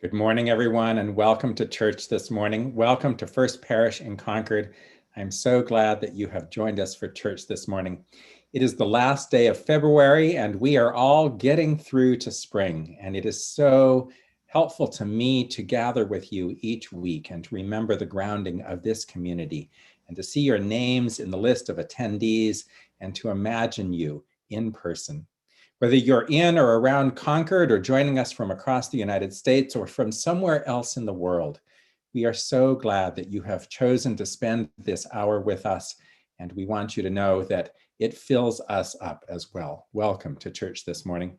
Good morning, everyone, and welcome to church this morning. Welcome to First Parish in Concord. I'm so glad that you have joined us for church this morning. It is the last day of February, and we are all getting through to spring. And it is so helpful to me to gather with you each week and to remember the grounding of this community and to see your names in the list of attendees and to imagine you in person. Whether you're in or around Concord or joining us from across the United States or from somewhere else in the world, we are so glad that you have chosen to spend this hour with us, and we want you to know that it fills us up as well. Welcome to church this morning.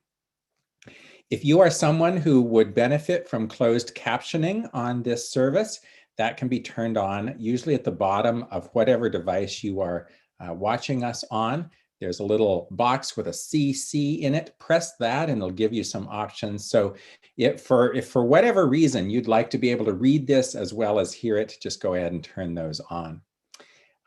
If you are someone who would benefit from closed captioning on this service, that can be turned on, usually at the bottom of whatever device you are watching us on. There's a little box with a CC in it. Press that and it'll give you some options. So if for whatever reason you'd like to be able to read this as well as hear it, just go ahead and turn those on.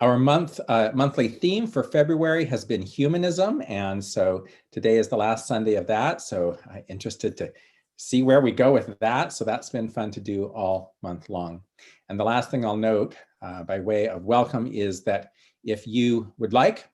Our monthly theme for February has been humanism. And so today is the last Sunday of that. So I'm interested to see where we go with that. So that's been fun to do all month long. And the last thing I'll note by way of welcome is that if you would like,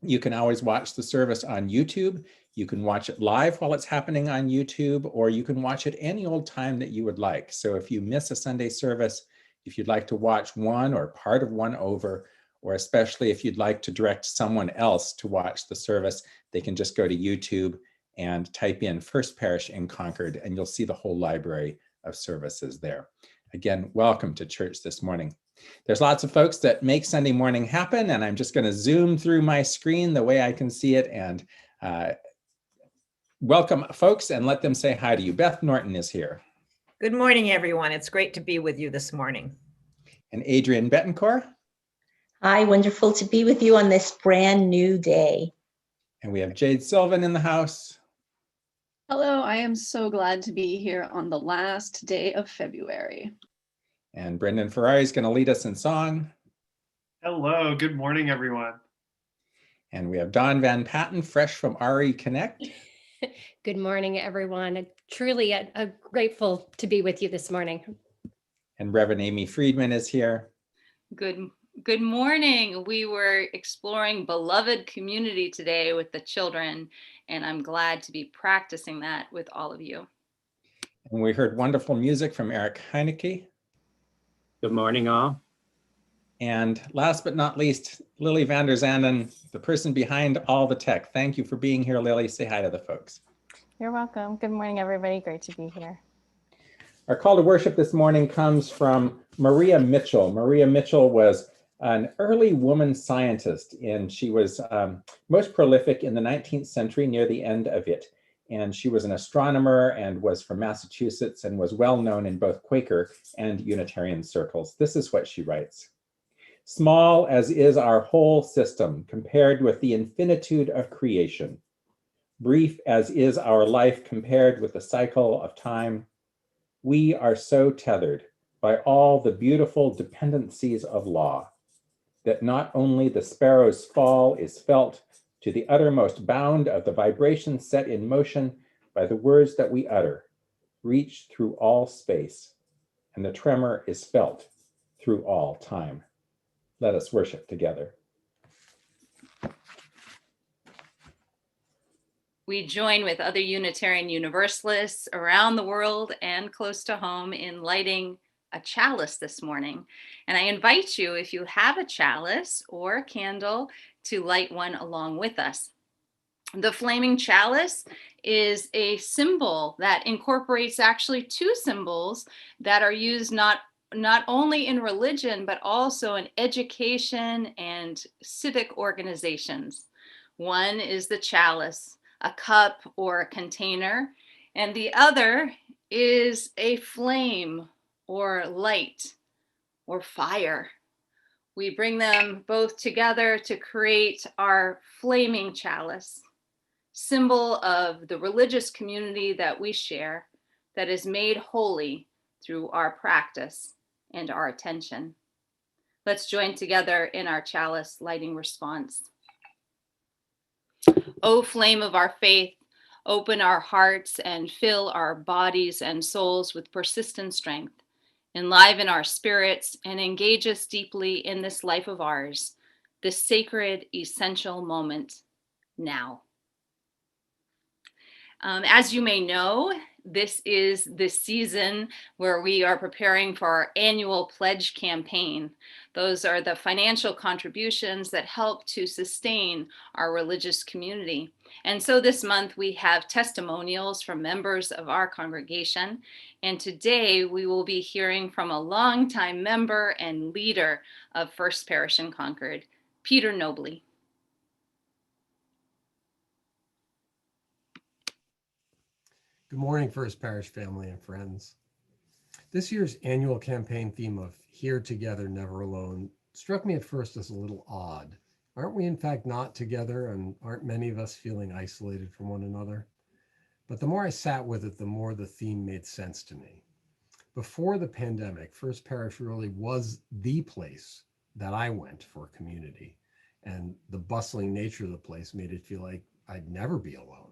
you can always watch the service on YouTube. You can watch it live while it's happening on YouTube, or you can watch it any old time that you would like. So if you miss a Sunday service, if you'd like to watch one or part of one over, or especially if you'd like to direct someone else to watch the service, they can just go to YouTube and type in First Parish in Concord, and you'll see the whole library of services there. Again, welcome to church this morning. There's lots of folks that make Sunday morning happen, and I'm just going to zoom through my screen the way I can see it and welcome folks and let them say hi to you. Beth Norton is here. Good morning, everyone. It's great to be with you this morning. And Adrienne Betancourt. Hi, wonderful to be with you on this brand new day. And we have Jade Sylvan in the house. Hello, I am so glad to be here on the last day of February. And Brendan Ferrari is going to lead us in song. Hello, good morning, everyone. And we have Dawn Van Patten, fresh from RE Connect. Good morning, everyone. Truly grateful to be with you this morning. And Reverend Amy Friedman is here. Good morning. We were exploring beloved community today with the children, and I'm glad to be practicing that with all of you. And we heard wonderful music from Eric Heineke. Good morning, all. And last but not least, Lily van der Zanden, the person behind all the tech. Thank you for being here, Lily. Say hi to the folks. You're welcome. Good morning, everybody. Great to be here. Our call to worship this morning comes from Maria Mitchell. Maria Mitchell was an early woman scientist, and she was most prolific in the 19th century near the end of it. And she was an astronomer and was from Massachusetts and was well known in both Quaker and Unitarian circles. This is what she writes. Small as is our whole system compared with the infinitude of creation, brief as is our life compared with the cycle of time, we are so tethered by all the beautiful dependencies of law that not only the sparrow's fall is felt to the uttermost bound of the vibration set in motion by the words that we utter, reach through all space, and the tremor is felt through all time. Let us worship together. We join with other Unitarian Universalists around the world and close to home in lighting a chalice this morning. And I invite you, if you have a chalice or a candle, to light one along with us. The flaming chalice is a symbol that incorporates actually two symbols that are used not only in religion, but also in education and civic organizations. One is the chalice, a cup or a container, and the other is a flame or light or fire. We bring them both together to create our flaming chalice, symbol of the religious community that we share, that is made holy through our practice and our attention. Let's join together in our chalice lighting response. O flame of our faith, Open our hearts and fill our bodies and souls with persistent strength. Enliven our spirits and engage us deeply in this life of ours, this sacred, essential moment now. As you may know, this is the season where we are preparing for our annual pledge campaign. Those are the financial contributions that help to sustain our religious community. And so this month we have testimonials from members of our congregation. And today we will be hearing from a longtime member and leader of First Parish in Concord, Peter Nobley. Good morning, First Parish family and friends. This year's annual campaign theme of Here Together, Never Alone struck me at first as a little odd. Aren't we in fact not together, and aren't many of us feeling isolated from one another? But the more I sat with it, the more the theme made sense to me. Before the pandemic, First Parish really was the place that I went for community, and the bustling nature of the place made it feel like I'd never be alone.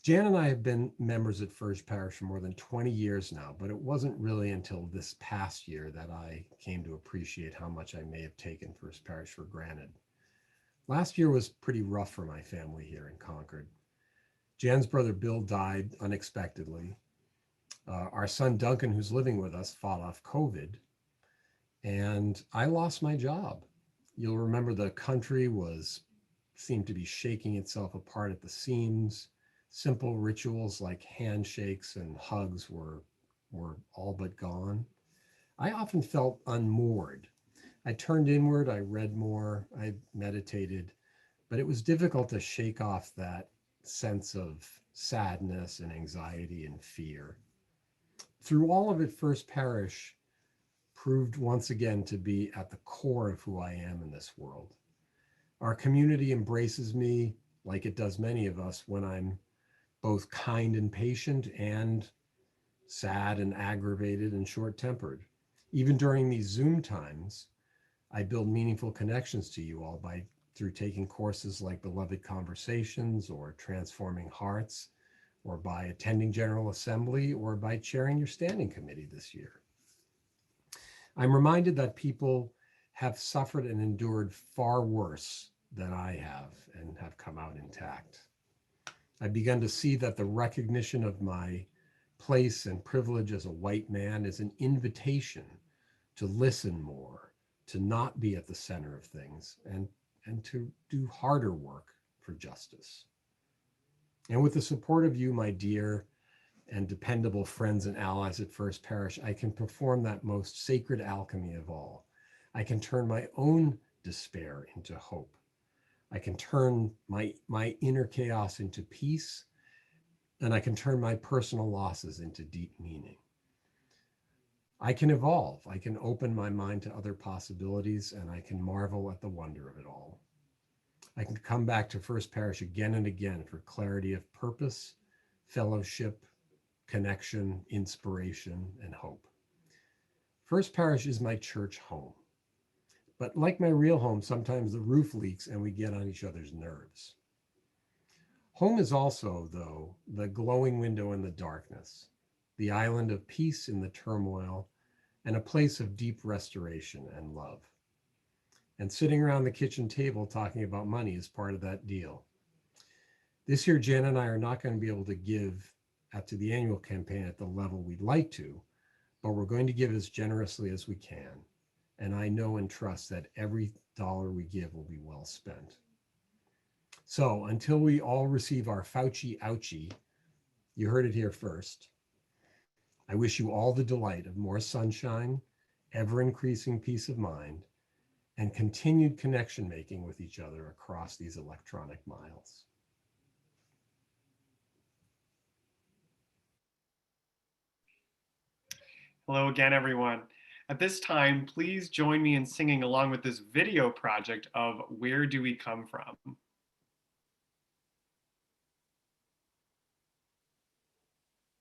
Jan and I have been members at First Parish for more than 20 years now, but it wasn't really until this past year that I came to appreciate how much I may have taken First Parish for granted. Last year was pretty rough for my family here in Concord. Jan's brother Bill died unexpectedly. Our son Duncan, who's living with us, fought off COVID, and I lost my job. You'll remember the country seemed to be shaking itself apart at the seams. Simple rituals like handshakes and hugs were all but gone. I often felt unmoored. I turned inward, I read more, I meditated, but it was difficult to shake off that sense of sadness and anxiety and fear. Through all of it, First Parish proved once again to be at the core of who I am in this world. Our community embraces me like it does many of us when I'm both kind and patient and sad and aggravated and short-tempered. Even during these Zoom times, I build meaningful connections to you all through taking courses like Beloved Conversations or Transforming Hearts, or by attending General Assembly, or by chairing your standing committee this year. I'm reminded that people have suffered and endured far worse than I have and have come out intact. I've begun to see that the recognition of my place and privilege as a white man is an invitation to listen more, to not be at the center of things, and to do harder work for justice. And with the support of you, my dear and dependable friends and allies at First Parish, I can perform that most sacred alchemy of all. I can turn my own despair into hope. I can turn my inner chaos into peace, and I can turn my personal losses into deep meaning. I can evolve. I can open my mind to other possibilities, and I can marvel at the wonder of it all. I can come back to First Parish again and again for clarity of purpose, fellowship, connection, inspiration, and hope. First Parish is my church home. But like my real home, sometimes the roof leaks and we get on each other's nerves. Home is also, though, the glowing window in the darkness, the island of peace in the turmoil, and a place of deep restoration and love. And sitting around the kitchen table talking about money is part of that deal. This year, Jan and I are not going to be able to give to the annual campaign at the level we'd like to, but we're going to give as generously as we can. And I know and trust that every dollar we give will be well spent. So until we all receive our Fauci ouchie, you heard it here first, I wish you all the delight of more sunshine, ever-increasing peace of mind, and continued connection making with each other across these electronic miles. Hello again, everyone. At this time, please join me in singing along with this video project of Where Do We Come From?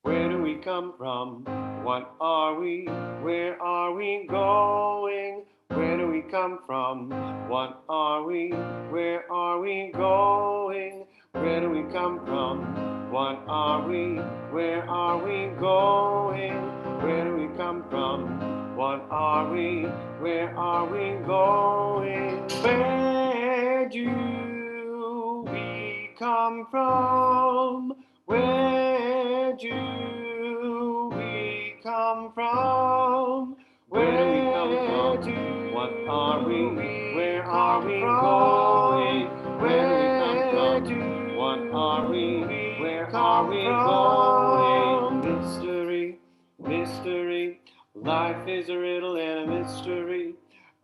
Where do we come from? What are we? Where are we going? Where do we come from? What are we? Where are we going? Where do we come from? What are we? Where are we going? Where do we come from? What are we? Where are we going? Where do we come from? Where do we come from? Where do we come from? What are we? Where are we going? Where do we come from? What are we? Where are we going? Mystery, mystery. Life is a riddle and a mystery.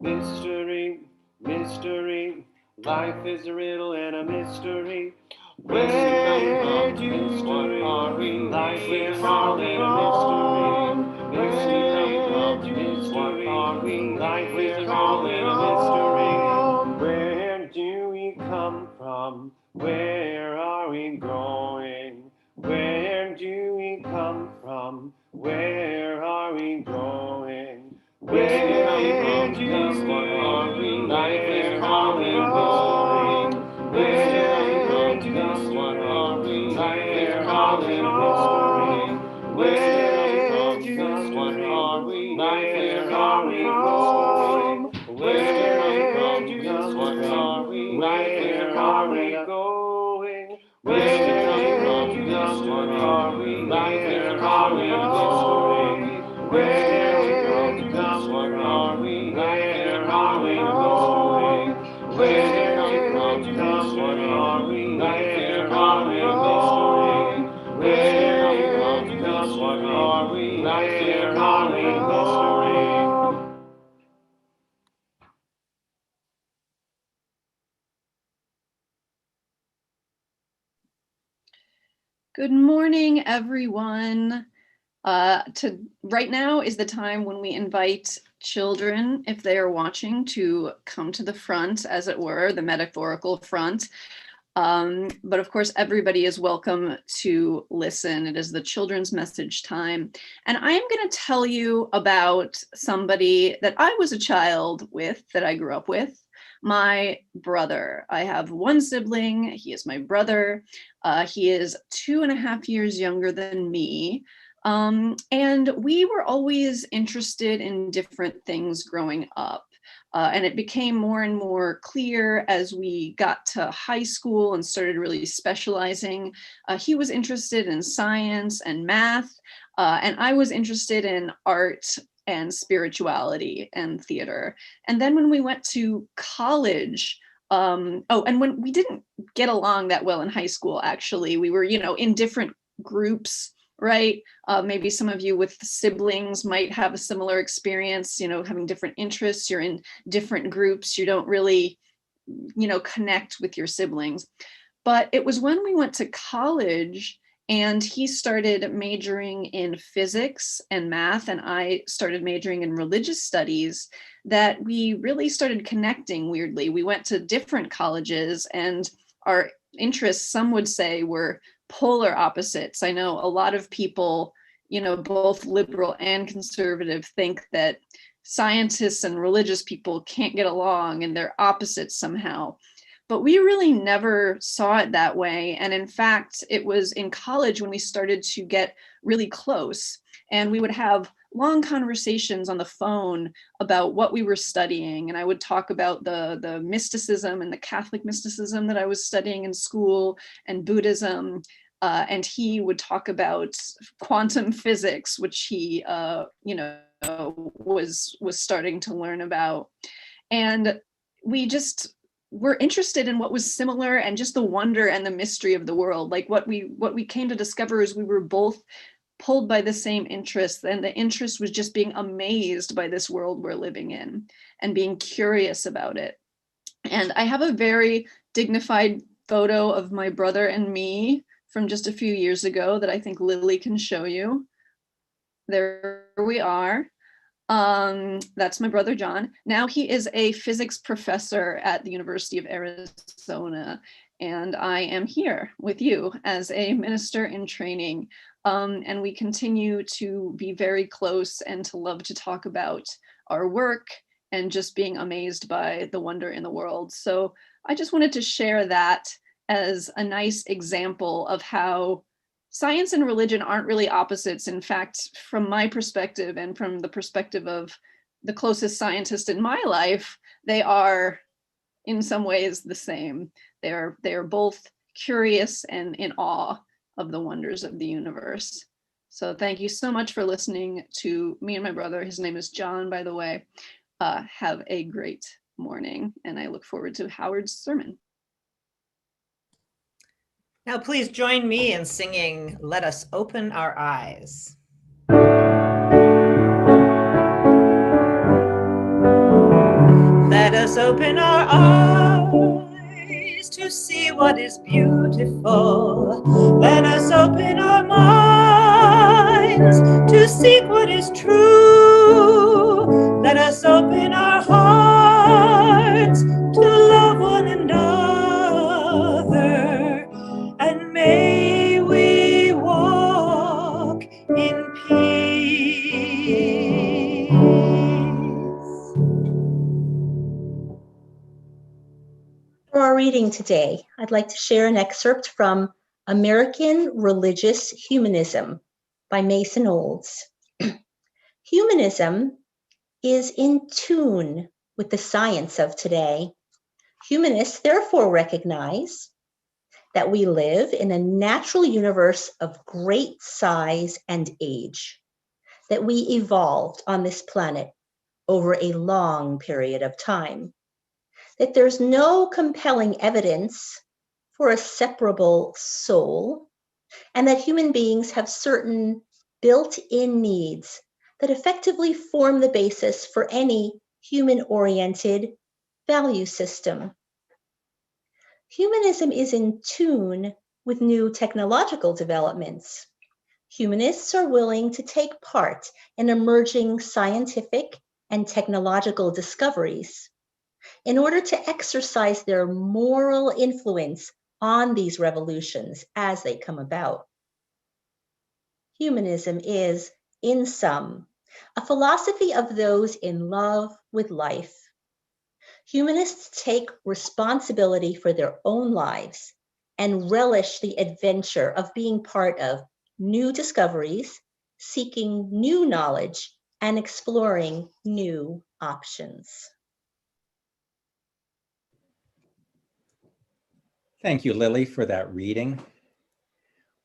Mystery, mystery. Life is a riddle and a mystery. Where do what are we? Life is a riddle and a mystery. Mystery, what are we? Life is a riddle and a mystery. Where do we come from? Where are we going? Where do we come from? Where are we going? Where do what are we? Life is a riddle and a mystery. Where do what are we? Life is a riddle and a mystery. Where do what are we? Life is a riddle and a mystery. Where do what are we? Where are we going? Where do what are we? Life is a riddle and a mystery. Where do what are we? Where are we going? Where do what are we? Where are we going? Where do what are we? Where are we going? Good morning, everyone. Right now is the time when we invite children, if they are watching, to come to the front, as it were, the metaphorical front. But of course, everybody is welcome to listen. It is the children's message time. And I am going to tell you about somebody that I was a child with, that I grew up with, my brother. I have one sibling. He is my brother. He is 2.5 years younger than me. And we were always interested in different things growing up. And it became more and more clear as we got to high school and started really specializing. He was interested in science and math, and I was interested in art and spirituality and theater. And then when we went to college, and when we didn't get along that well in high school, actually, we were, in different groups, right? Maybe some of you with siblings might have a similar experience, having different interests. You're in different groups. You don't really, connect with your siblings. But it was when we went to college and he started majoring in physics and math, and I started majoring in religious studies, that we really started connecting weirdly. We went to different colleges and our interests, some would say, were polar opposites. I know a lot of people, both liberal and conservative, think that scientists and religious people can't get along and they're opposites somehow. But we really never saw it that way. And in fact, it was in college when we started to get really close, and we would have long conversations on the phone about what we were studying. And I would talk about the mysticism and the Catholic mysticism that I was studying in school, and Buddhism. And he would talk about quantum physics, which he, was starting to learn about. And we just were interested in what was similar, and just the wonder and the mystery of the world. Like what we came to discover is we were both pulled by the same interests, and the interest was just being amazed by this world we're living in and being curious about it. And I have a very dignified photo of my brother and me from just a few years ago that I think Lily can show you. There we are. That's my brother John. Now he is a physics professor at the University of Arizona, and I am here with you as a minister in training. And we continue to be very close and to love to talk about our work and just being amazed by the wonder in the world. So I just wanted to share that. as a nice example of how science and religion aren't really opposites. In fact, from my perspective and from the perspective of the closest scientist in my life, they are in some ways the same. They are both curious and in awe of the wonders of the universe. So thank you so much for listening to me and my brother. His name is John, by the way. Have a great morning, and I look forward to Howard's sermon. Now, please join me in singing Let Us Open Our Eyes. Let us open our eyes to see what is beautiful. Let us open our minds to seek what is true. Let us open our hearts to love one another, and may we walk in peace. For our reading today, I'd like to share an excerpt from American Religious Humanism by Mason Olds. Humanism is in tune with the science of today. Humanists therefore recognize that we live in a natural universe of great size and age, that we evolved on this planet over a long period of time, that there's no compelling evidence for a separable soul, and that human beings have certain built-in needs that effectively form the basis for any human-oriented value system. Humanism is in tune with new technological developments. Humanists are willing to take part in emerging scientific and technological discoveries in order to exercise their moral influence on these revolutions as they come about. Humanism is, in sum, a philosophy of those in love with life. Humanists take responsibility for their own lives and relish the adventure of being part of new discoveries, seeking new knowledge, and exploring new options. Thank you, Lily, for that reading.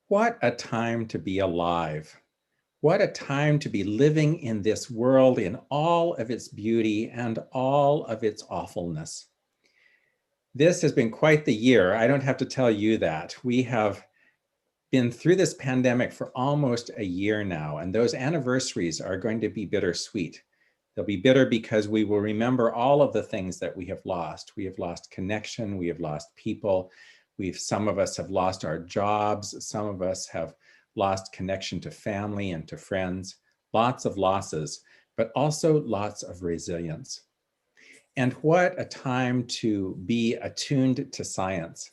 What a time to be alive. What a time to be living in this world in all of its beauty and all of its awfulness. This has been quite the year. I don't have to tell you that. We have been through this pandemic for almost a year now, and those anniversaries are going to be bittersweet. They'll be bitter because we will remember all of the things that we have lost. We have lost connection, we have lost people, some of us have lost our jobs, some of us have lost connection to family and to friends, lots of losses, but also lots of resilience. And what a time to be attuned to science.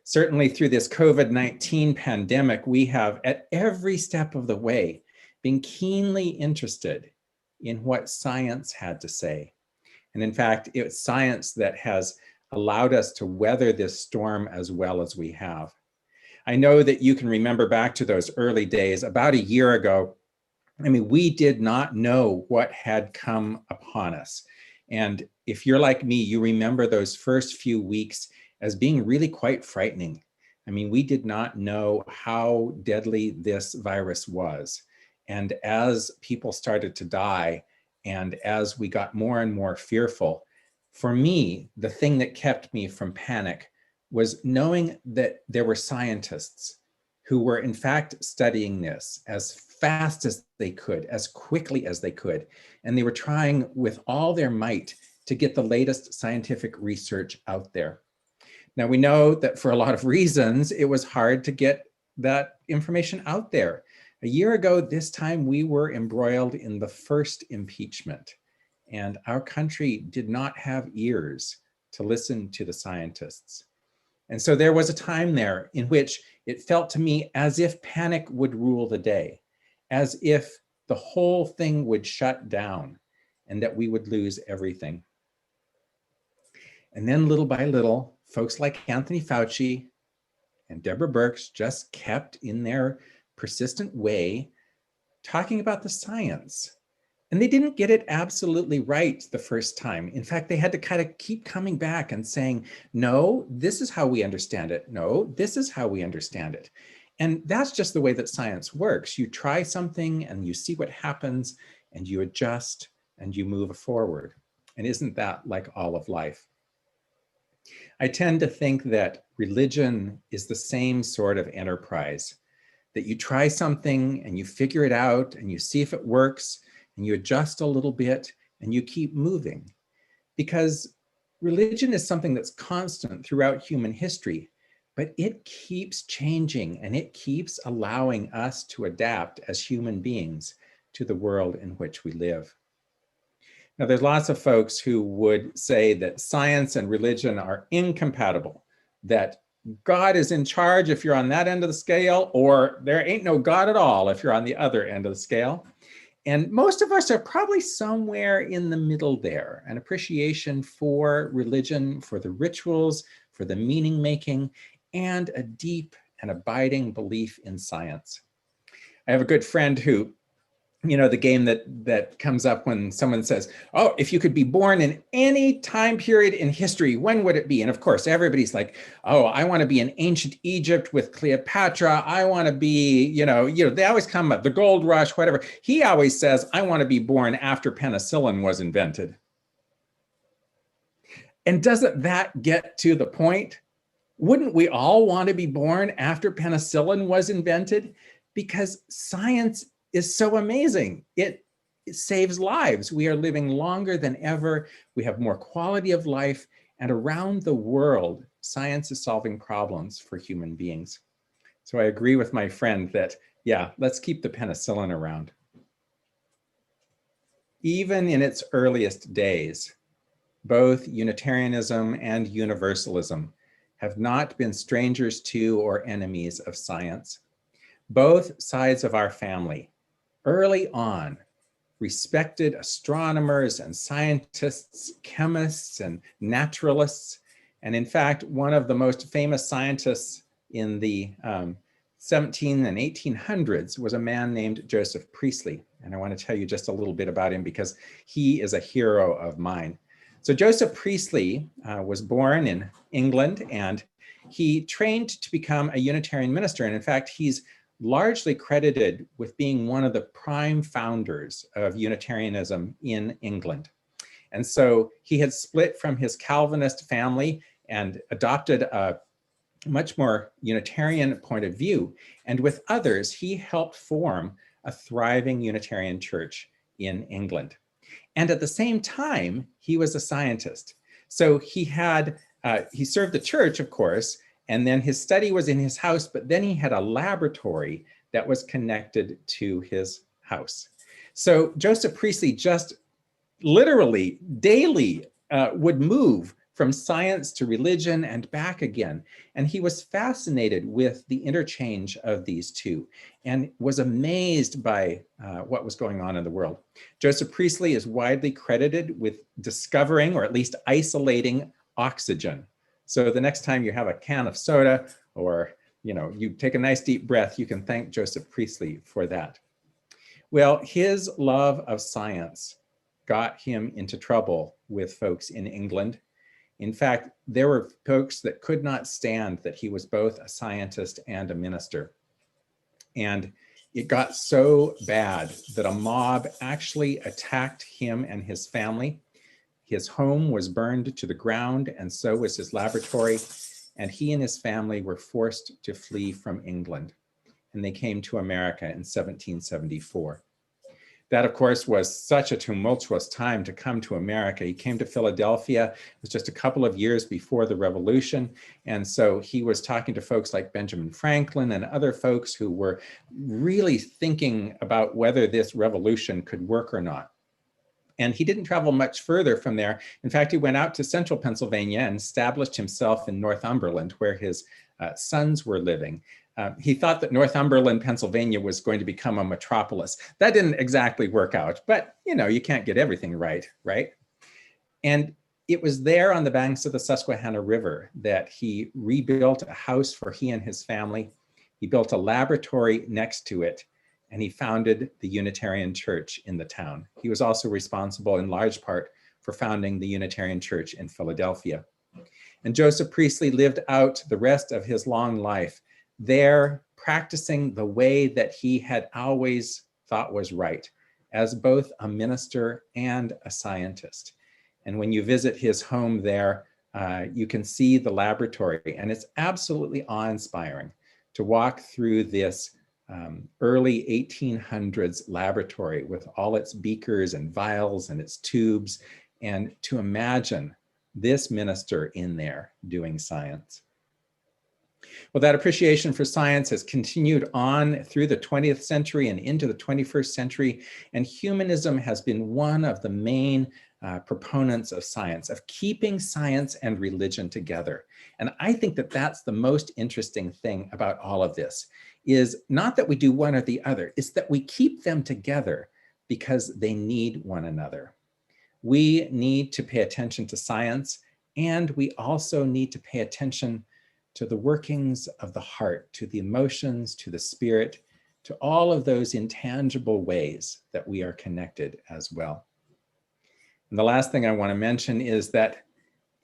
Certainly through this COVID-19 pandemic, we have at every step of the way been keenly interested in what science had to say. And in fact, it's science that has allowed us to weather this storm as well as we have. I know that you can remember back to those early days, about a year ago. I mean, we did not know what had come upon us. And if you're like me, you remember those first few weeks as being really quite frightening. I mean, we did not know how deadly this virus was. And as people started to die, and as we got more and more fearful, for me, the thing that kept me from panic was knowing that there were scientists who were in fact studying this as fast as they could, as quickly as they could. And they were trying with all their might to get the latest scientific research out there. Now, we know that for a lot of reasons, it was hard to get that information out there. A year ago, this time, we were embroiled in the first impeachment, and our country did not have ears to listen to the scientists. And so there was a time there in which it felt to me as if panic would rule the day, as if the whole thing would shut down and that we would lose everything. And then little by little, folks like Anthony Fauci and Deborah Birx just kept in their persistent way talking about the science. And they didn't get it absolutely right the first time. In fact, they had to kind of keep coming back and saying, no, this is how we understand it. No, this is how we understand it. And that's just the way that science works. You try something and you see what happens and you adjust and you move forward. And isn't that like all of life? I tend to think that religion is the same sort of enterprise, that you try something and you figure it out and you see if it works and you adjust a little bit and you keep moving. Because religion is something that's constant throughout human history, but it keeps changing and it keeps allowing us to adapt as human beings to the world in which we live. Now, there's lots of folks who would say that science and religion are incompatible, that God is in charge if you're on that end of the scale, or there ain't no God at all if you're on the other end of the scale. And most of us are probably somewhere in the middle there, an appreciation for religion, for the rituals, for the meaning making, and a deep and abiding belief in science. I have a good friend who, you know, the game that comes up when someone says, oh, if you could be born in any time period in history, when would it be? And of course, everybody's like, oh, I want to be in ancient Egypt with Cleopatra. I want to be, you know, they always come up, the gold rush, whatever. He always says, I want to be born after penicillin was invented. And doesn't that get to the point? Wouldn't we all want to be born after penicillin was invented? Because science is so amazing. It saves lives. We are living longer than ever. We have more quality of life. And around the world, science is solving problems for human beings. So I agree with my friend that, yeah, let's keep the penicillin around. Even in its earliest days, both Unitarianism and Universalism have not been strangers to or enemies of science. Both sides of our family, early on, respected astronomers and scientists, chemists and naturalists. And in fact, one of the most famous scientists in the 17 and 1800s was a man named Joseph Priestley. And I want to tell you just a little bit about him because he is a hero of mine. So Joseph Priestley was born in England, and he trained to become a Unitarian minister. And in fact, he's largely credited with being one of the prime founders of Unitarianism in England. And so he had split from his Calvinist family and adopted a much more Unitarian point of view. And with others, he helped form a thriving Unitarian church in England. And at the same time, he was a scientist. So he served the church, of course, and then his study was in his house, but then he had a laboratory that was connected to his house. So Joseph Priestley just literally daily would move from science to religion and back again. And he was fascinated with the interchange of these two and was amazed by what was going on in the world. Joseph Priestley is widely credited with discovering, or at least isolating, oxygen. So the next time you have a can of soda or you take a nice deep breath, you can thank Joseph Priestley for that. Well, his love of science got him into trouble with folks in England. In fact, there were folks that could not stand that he was both a scientist and a minister. And it got so bad that a mob actually attacked him and his family. His home was burned to the ground, and so was his laboratory. And he and his family were forced to flee from England. And they came to America in 1774. That, of course, was such a tumultuous time to come to America. He came to Philadelphia. It was just a couple of years before the Revolution. And so he was talking to folks like Benjamin Franklin and other folks who were really thinking about whether this revolution could work or not. And he didn't travel much further from there. In fact, he went out to central Pennsylvania and established himself in Northumberland, where his sons were living. He thought that Northumberland, Pennsylvania was going to become a metropolis. That didn't exactly work out, but you can't get everything right, right? And it was there on the banks of the Susquehanna River that he rebuilt a house for he and his family. He built a laboratory next to it, and he founded the Unitarian Church in the town. He was also responsible in large part for founding the Unitarian Church in Philadelphia. And Joseph Priestley lived out the rest of his long life there, practicing the way that he had always thought was right, as both a minister and a scientist. And when you visit his home there, you can see the laboratory, and it's absolutely awe-inspiring to walk through this early 1800s laboratory with all its beakers and vials and its tubes, and to imagine this minister in there doing science. Well, that appreciation for science has continued on through the 20th century and into the 21st century, and humanism has been one of the main proponents of science, of keeping science and religion together. And I think that that's the most interesting thing about all of this, is not that we do one or the other, it's that we keep them together because they need one another. We need to pay attention to science, and we also need to pay attention to the workings of the heart, to the emotions, to the spirit, to all of those intangible ways that we are connected as well. And the last thing I want to mention is that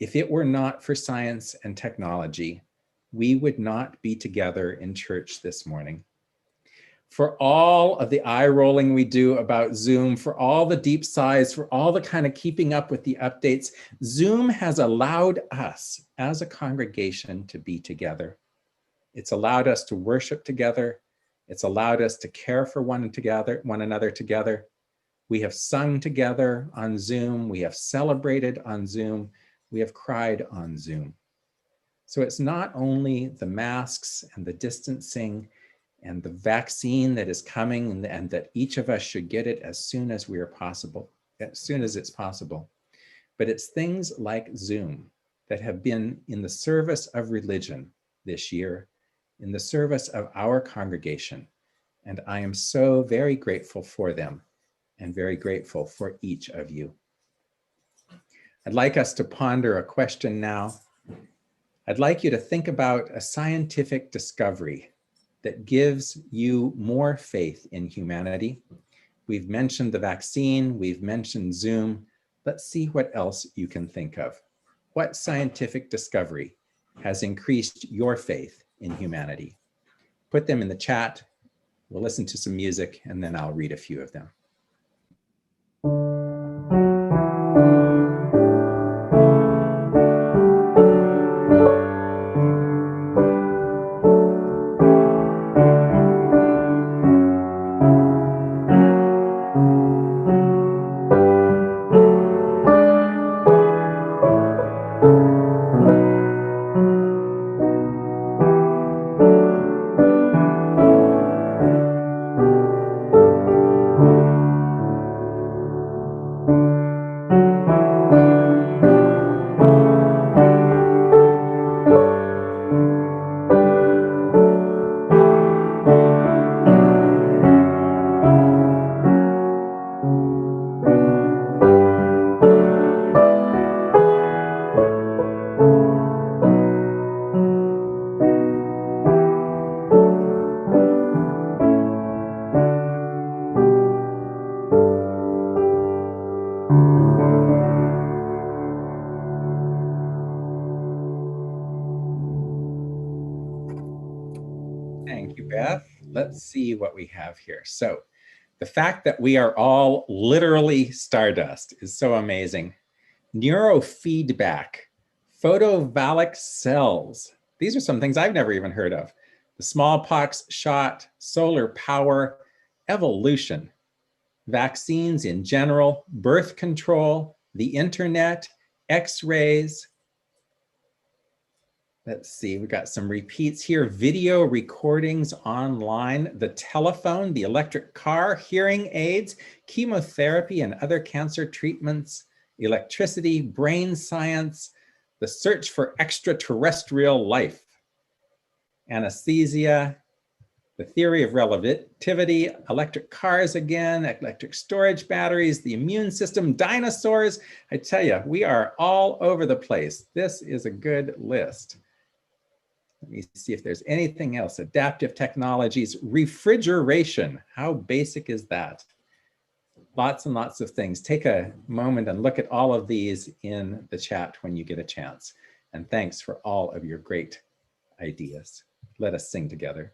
if it were not for science and technology, we would not be together in church this morning. For all of the eye rolling we do about Zoom, for all the deep sighs, for all the kind of keeping up with the updates, Zoom has allowed us as a congregation to be together. It's allowed us to worship together. It's allowed us to care for one another together. We have sung together on Zoom. We have celebrated on Zoom. We have cried on Zoom. So it's not only the masks and the distancing and the vaccine that is coming, and that each of us should get it as soon as it's possible. But it's things like Zoom that have been in the service of religion this year, in the service of our congregation. And I am so very grateful for them and very grateful for each of you. I'd like us to ponder a question now. I'd like you to think about a scientific discovery that gives you more faith in humanity. We've mentioned the vaccine, we've mentioned Zoom. Let's see what else you can think of. What scientific discovery has increased your faith in humanity? Put them in the chat. We'll listen to some music, and then I'll read a few of them. Thank you, Beth. Let's see what we have here. So the fact that we are all literally stardust is so amazing. Neurofeedback, photovoltaic cells. These are some things I've never even heard of. The smallpox shot, solar power, evolution, vaccines in general, birth control, the internet, X-rays. Let's see, we've got some repeats here. Video recordings online, the telephone, the electric car, hearing aids, chemotherapy and other cancer treatments, electricity, brain science, the search for extraterrestrial life, anesthesia, The theory of relativity, electric cars again, electric storage batteries, the immune system, dinosaurs. I tell you, we are all over the place. This is a good list. Let me see if there's anything else. Adaptive technologies, refrigeration. How basic is that? Lots and lots of things. Take a moment and look at all of these in the chat when you get a chance. And thanks for all of your great ideas. Let us sing together.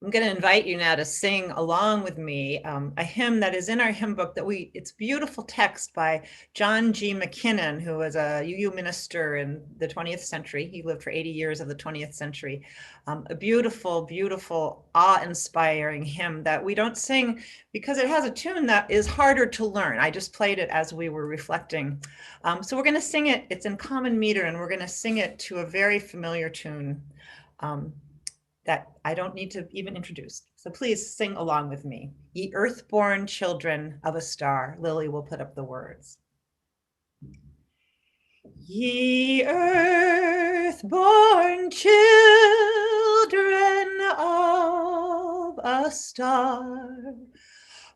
I'm going to invite you now to sing along with me a hymn that is in our hymn book it's beautiful text by John G. Mckinnon, who was a UU minister in the 20th century. He lived for 80 years of the 20th century. A beautiful, beautiful, awe-inspiring hymn that we don't sing because it has a tune that is harder to learn. I just played it as we were reflecting. So we're going to sing it. It's in common meter, and we're going to sing it to a very familiar tune that I don't need to even introduce. So please sing along with me. Ye earthborn children of a star. Lily will put up the words. Ye earthborn children of a star,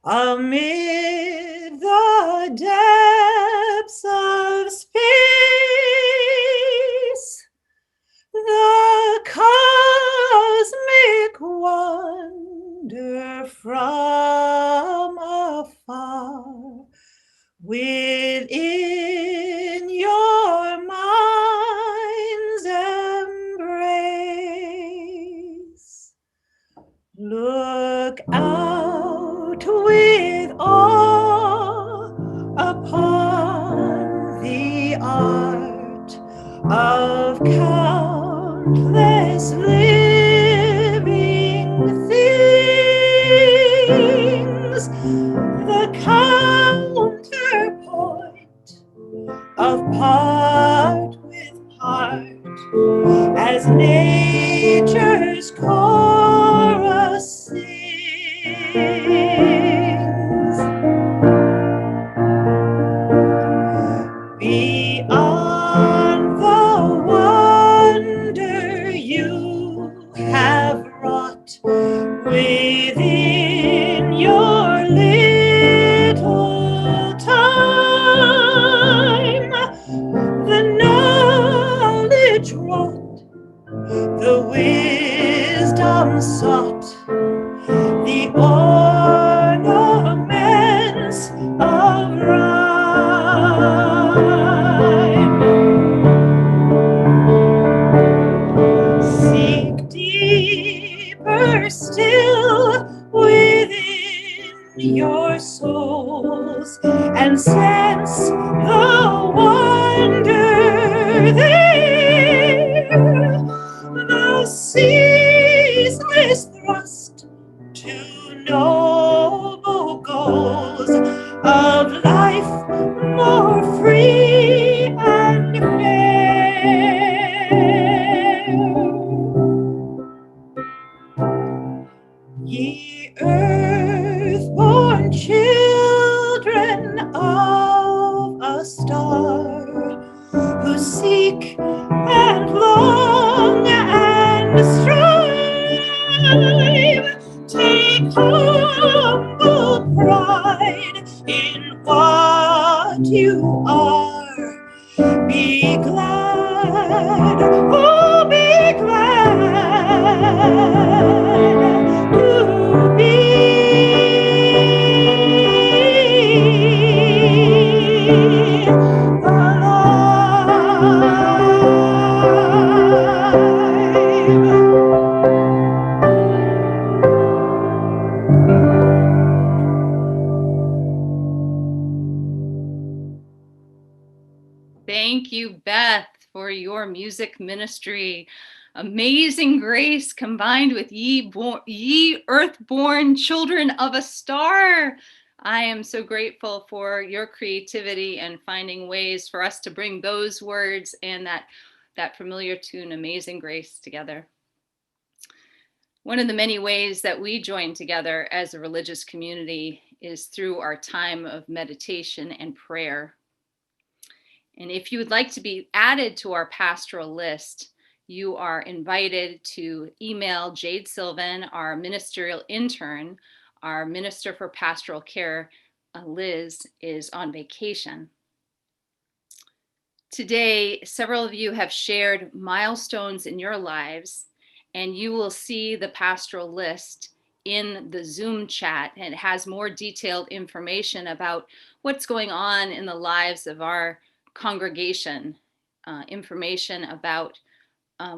amid the depths of space, the cosmic wonder from afar, within your mind's embrace. Look out with awe upon the art of countless living things, the counterpoint of part with part, as nature's chorus sings. Beyond the wonder you have wrought within your little time, the knowledge wrought, the wisdom sought, the ornaments of rhyme. Seek deeper still within your souls and sense the wonder there, the ceaseless thrust to noble goals of life more free and fair. Ye earthborn children of a star, who seek and long and strive, take humble pride in what you are. Be glad, oh be glad to be Thank you, Beth, for your music ministry. Amazing grace combined with ye earthborn children of a star. I am so grateful for your creativity and finding ways for us to bring those words and that familiar tune, Amazing Grace, together. One of the many ways that we join together as a religious community is through our time of meditation and prayer. And if you would like to be added to our pastoral list, you are invited to email Jade Sylvan, our ministerial intern. Our Minister for Pastoral Care, Liz, is on vacation. Today, several of you have shared milestones in your lives, and you will see the pastoral list in the Zoom chat, and it has more detailed information about what's going on in the lives of our congregation, information about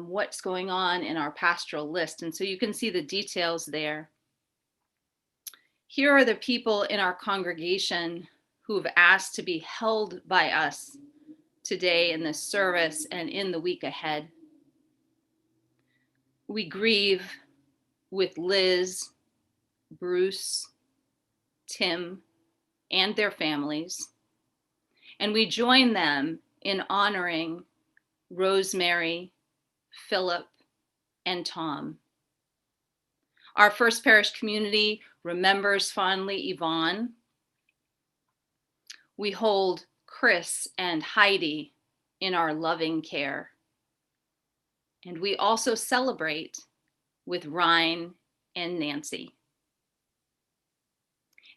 what's going on in our pastoral list. And so you can see the details there. Here are the people in our congregation who have asked to be held by us today in this service and in the week ahead. We grieve with Liz, Bruce, Tim, and their families, and we join them in honoring Rosemary, Philip, and Tom. Our First Parish community remembers fondly Yvonne. We hold Chris and Heidi in our loving care. And we also celebrate with Ryan and Nancy.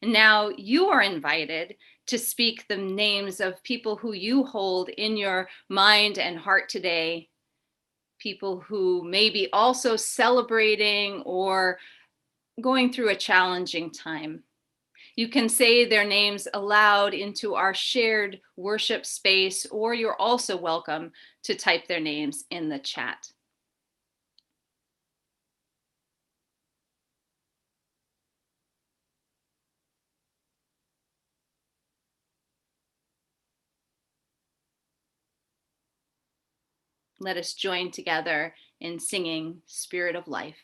And now you are invited to speak the names of people who you hold in your mind and heart today, people who may be also celebrating or going through a challenging time. You can say their names aloud into our shared worship space, or you're also welcome to type their names in the chat. Let us join together in singing Spirit of Life.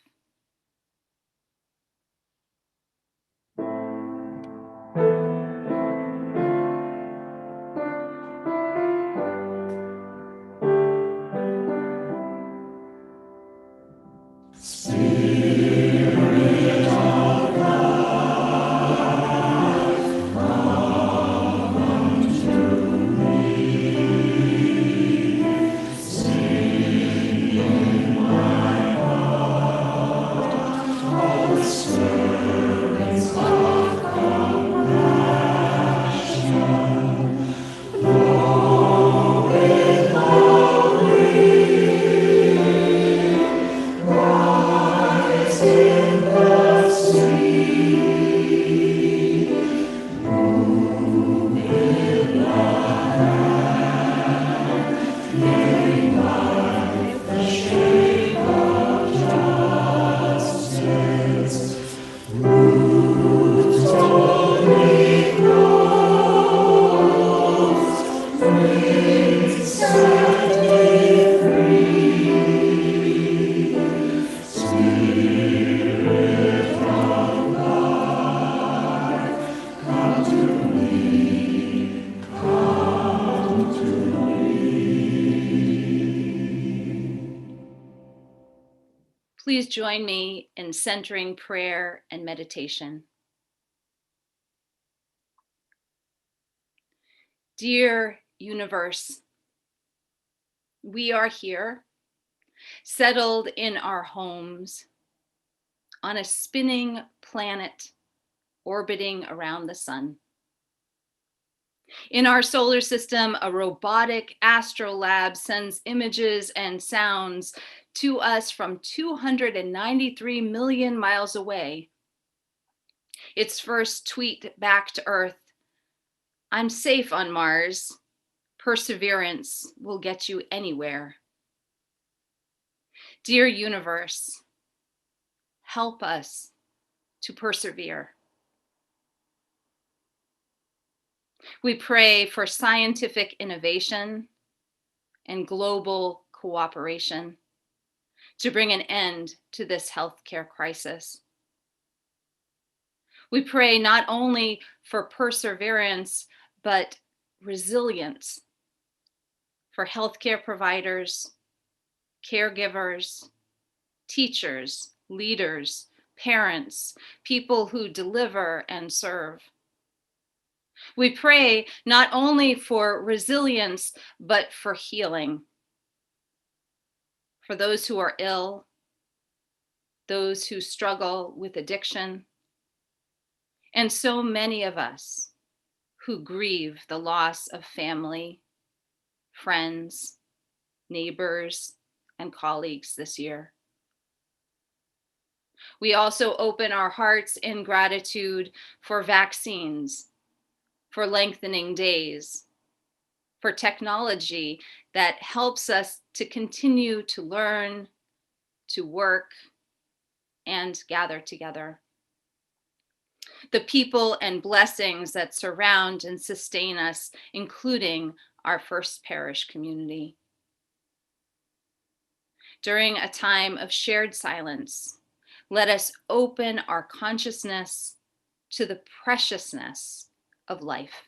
Please join me in centering prayer and meditation. Dear universe, we are here, settled in our homes, on a spinning planet orbiting around the sun. In our solar system, a robotic astrolab sends images and sounds to us from 293 million miles away. Its first tweet back to Earth: I'm safe on Mars. Perseverance will get you anywhere. Dear universe, help us to persevere. We pray for scientific innovation and global cooperation to bring an end to this healthcare crisis. We pray not only for perseverance, but resilience for healthcare providers, caregivers, teachers, leaders, parents, people who deliver and serve. We pray not only for resilience, but for healing, for those who are ill, those who struggle with addiction, and so many of us who grieve the loss of family, friends, neighbors, and colleagues this year. We also open our hearts in gratitude for vaccines, for lengthening days, for technology that helps us to continue to learn, to work, and gather together. The people and blessings that surround and sustain us, including our First Parish community. During a time of shared silence, let us open our consciousness to the preciousness of life.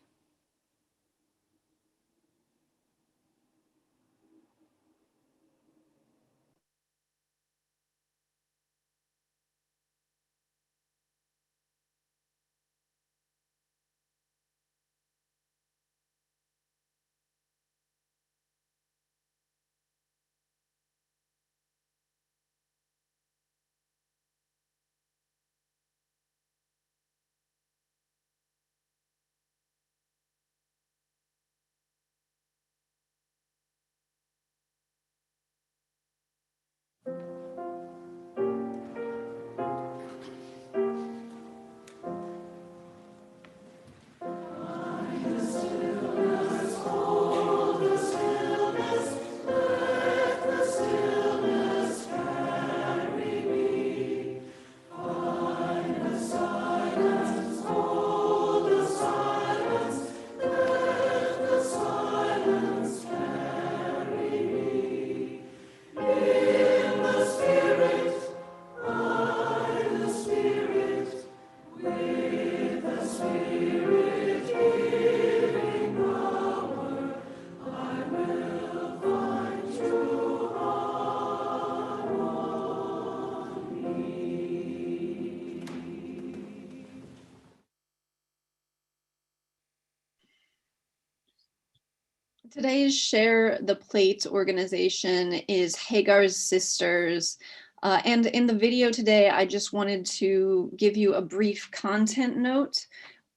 Today's Share the Plate organization is Hagar's Sisters. And in the video today, I just wanted to give you a brief content note.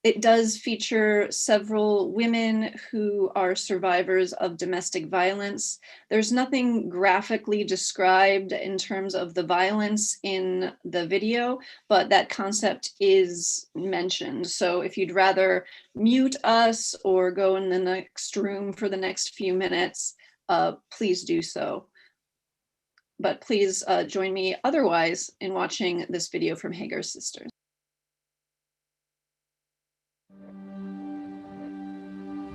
It does feature several women who are survivors of domestic violence. There's nothing graphically described in terms of the violence in the video, but that concept is mentioned. So if you'd rather mute us or go in the next room for the next few minutes, please do so. But please join me otherwise in watching this video from Hagar's Sisters.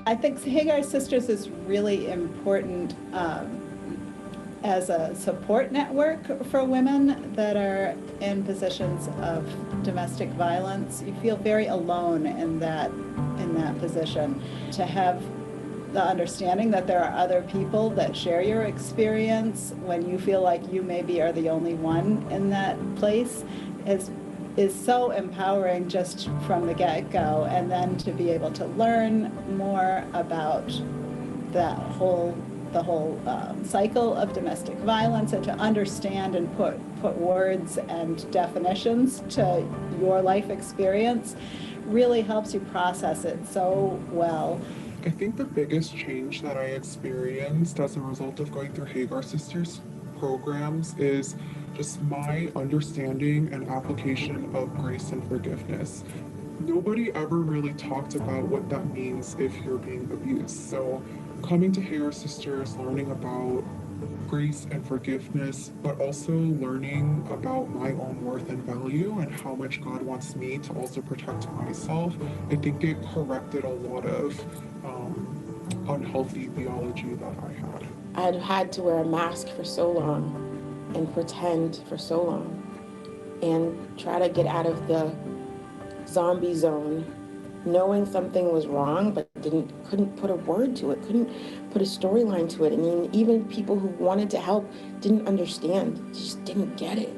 I think Hagar's Sisters is really important as a support network for women that are in positions of domestic violence. You feel very alone in that position. To have the understanding that there are other people that share your experience when you feel like you maybe are the only one in that place is so empowering just from the get-go, and then to be able to learn more about the whole cycle of domestic violence, and to understand and put words and definitions to your life experience really helps you process it so well. I think the biggest change that I experienced as a result of going through Hagar Sisters programs is just my understanding and application of grace and forgiveness. Nobody ever really talked about what that means if you're being abused. So coming to Hagar Sisters, learning about grace and forgiveness, but also learning about my own worth and value and how much God wants me to also protect myself, I think it corrected a lot of unhealthy theology that I had. I'd had to wear a mask for so long and pretend for so long and try to get out of the zombie zone, knowing something was wrong, but couldn't put a word to it, couldn't put a storyline to it. I mean, even people who wanted to help didn't understand, just didn't get it.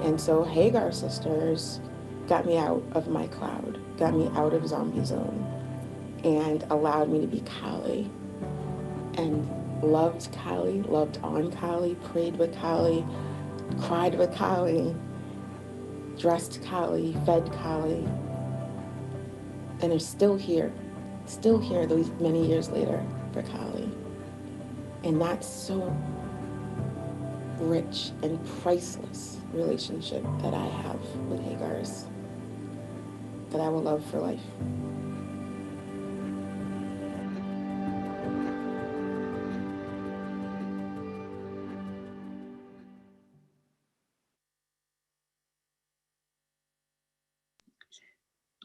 And so Hagar Sisters got me out of my cloud, got me out of zombie zone, and allowed me to be Kali and loved Kali, loved on Kali, prayed with Kali, cried with Kali, dressed Kali, fed Kali, and are still here those many years later for Kali. And that's so rich and priceless relationship that I have with Hagar's that I will love for life.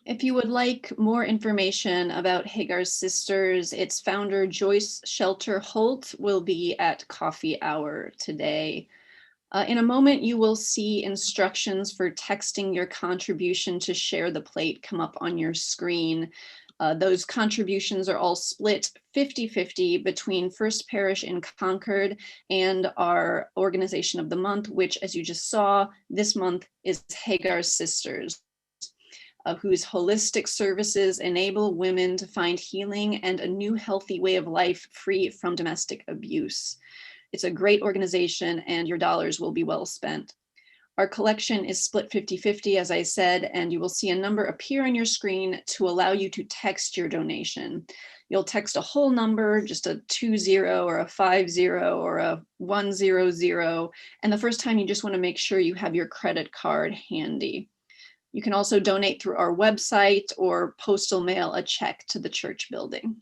If you would like more information about Hagar's Sisters, its founder, Joyce Shelter Holt, will be at coffee hour today. In a moment, you will see instructions for texting your contribution to Share the Plate come up on your screen. Those contributions are all split 50-50 between First Parish in Concord and our organization of the month, which, as you just saw, this month is Hagar's Sisters, whose holistic services enable women to find healing and a new healthy way of life free from domestic abuse. It's a great organization and your dollars will be well spent. Our collection is split 50-50, as I said, and you will see a number appear on your screen to allow you to text your donation. You'll text a whole number, just a 20 or a 50 or a 100, and the first time you just want to make sure you have your credit card handy. You can also donate through our website or postal mail a check to the church building.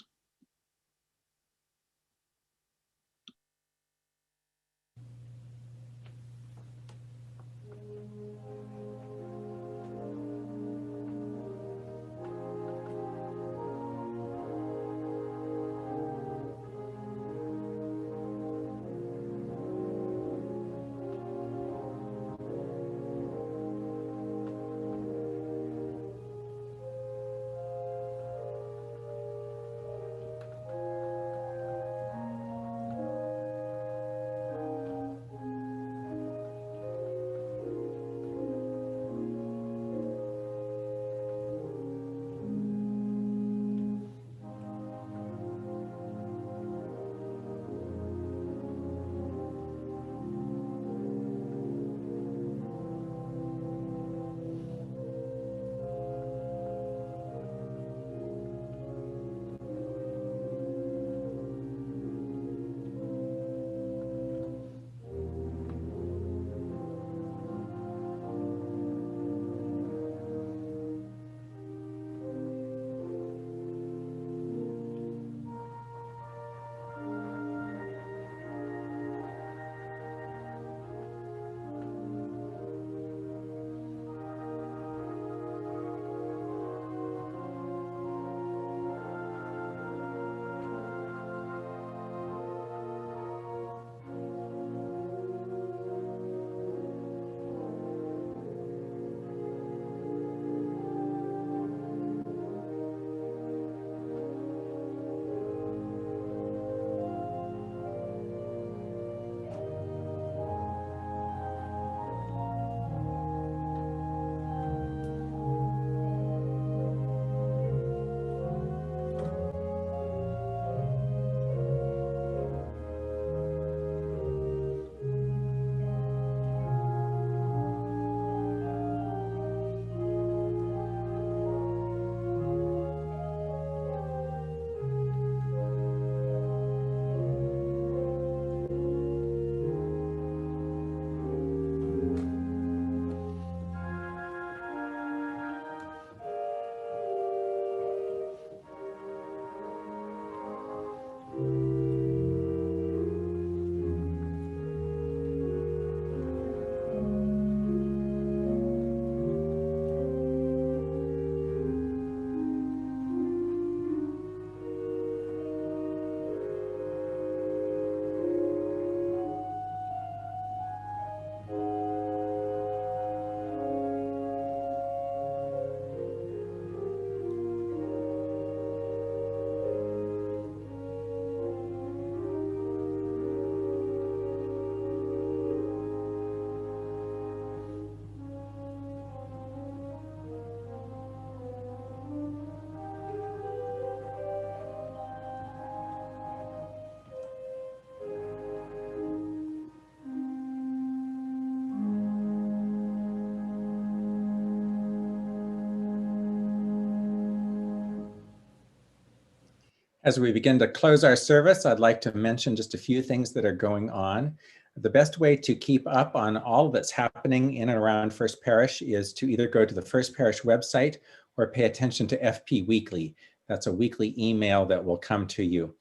As we begin to close our service, I'd like to mention just a few things that are going on. The best way to keep up on all that's happening in and around First Parish is to either go to the First Parish website or pay attention to FP Weekly. That's a weekly email that will come to you.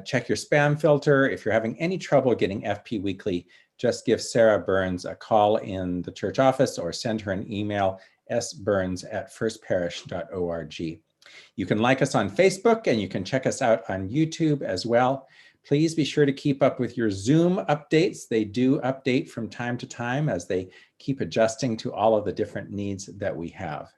Check your spam filter. If you're having any trouble getting FP Weekly, just give Sarah Burns a call in the church office or send her an email, sburns@firstparish.org. You can like us on Facebook and you can check us out on YouTube as well. Please be sure to keep up with your Zoom updates. They do update from time to time as they keep adjusting to all of the different needs that we have.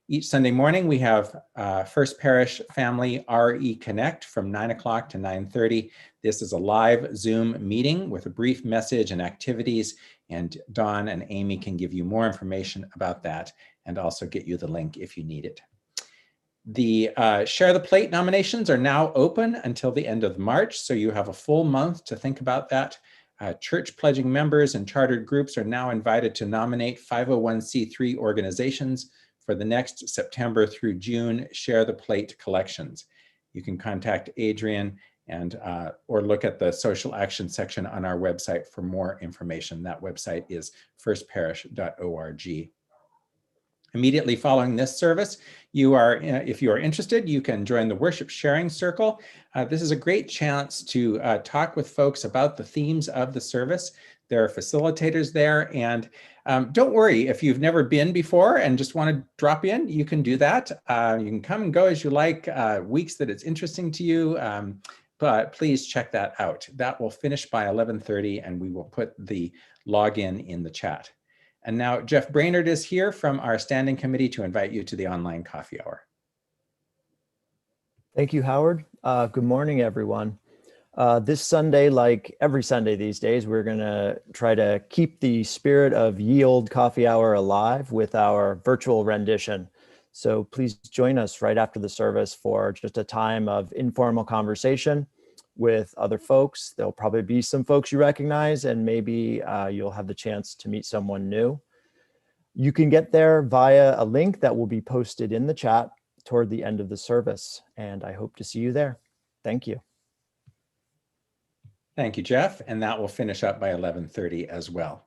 Each Sunday morning, we have First Parish Family RE Connect from 9 o'clock to 9:30. This is a live Zoom meeting with a brief message and activities, and Dawn and Amy can give you more information about that and also get you the link if you need it. The Share the Plate nominations are now open until the end of March, so you have a full month to think about that. Church pledging members and chartered groups are now invited to nominate 501c3 organizations for the next September through June Share the Plate collections. You can contact Adrian and or look at the social action section on our website for more information. That website is firstparish.org. Immediately following this service, if you are interested, you can join the Worship Sharing Circle. This is a great chance to talk with folks about the themes of the service. There are facilitators there, and don't worry if you've never been before and just want to drop in, you can do that. You can come and go as you like, weeks that it's interesting to you, but please check that out. That will finish by 11:30 and we will put the login in the chat. And now Jeff Brainerd is here from our standing committee to invite you to the online coffee hour. Thank you, Howard. Good morning, everyone. This Sunday, like every Sunday these days, we're going to try to keep the spirit of Ye Olde Coffee Hour alive with our virtual rendition. So please join us right after the service for just a time of informal conversation with other folks. There'll probably be some folks you recognize, and maybe you'll have the chance to meet someone new. You can get there via a link that will be posted in the chat toward the end of the service, and I hope to see you there. Thank you. Thank you, Jeff, and that will finish up by 11:30 as well.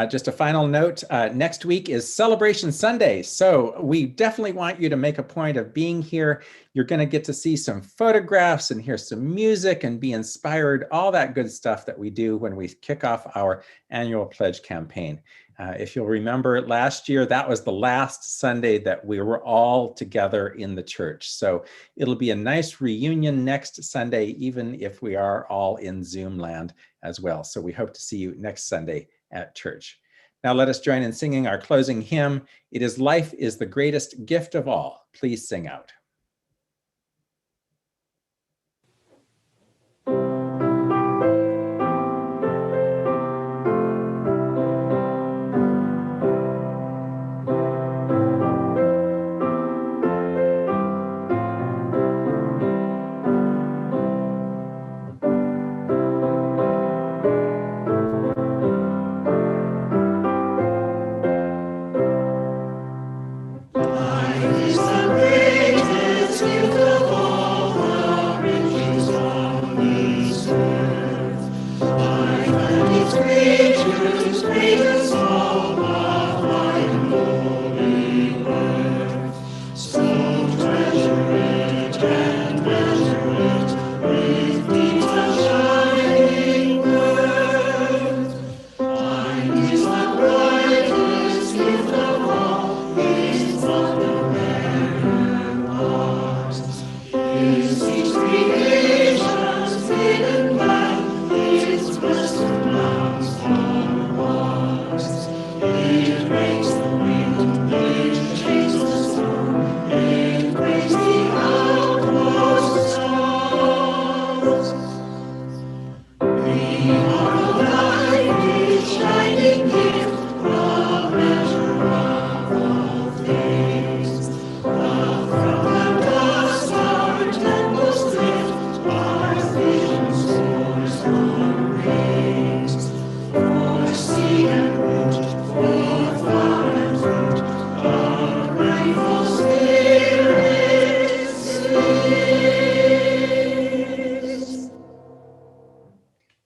Just a final note, next week is Celebration Sunday, so we definitely want you to make a point of being here. You're going to get to see some photographs and hear some music and be inspired, all that good stuff that we do when we kick off our annual pledge campaign. If you'll remember last year, that was the last Sunday that we were all together in the church. So it'll be a nice reunion next Sunday, even if we are all in Zoom land as well. So we hope to see you next Sunday at church. Now let us join in singing our closing hymn. It is Life is the Greatest Gift of All. Please sing out. Life is the greatest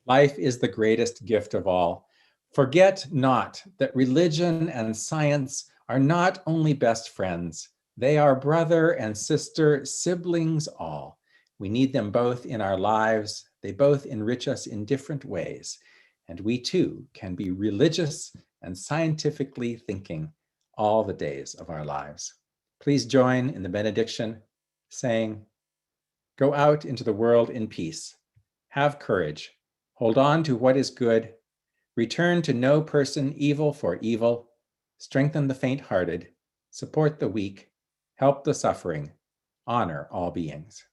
Life is the greatest gift of all. Forget not that religion and science are not only best friends, they are brother and sister, siblings all. We need them both in our lives. They both enrich us in different ways. And we too can be religious and scientifically thinking all the days of our lives. Please join in the benediction, saying, "Go out into the world in peace. Have courage. Hold on to what is good. Return to no person evil for evil. Strengthen the faint-hearted. Support the weak. Help the suffering. Honor all beings."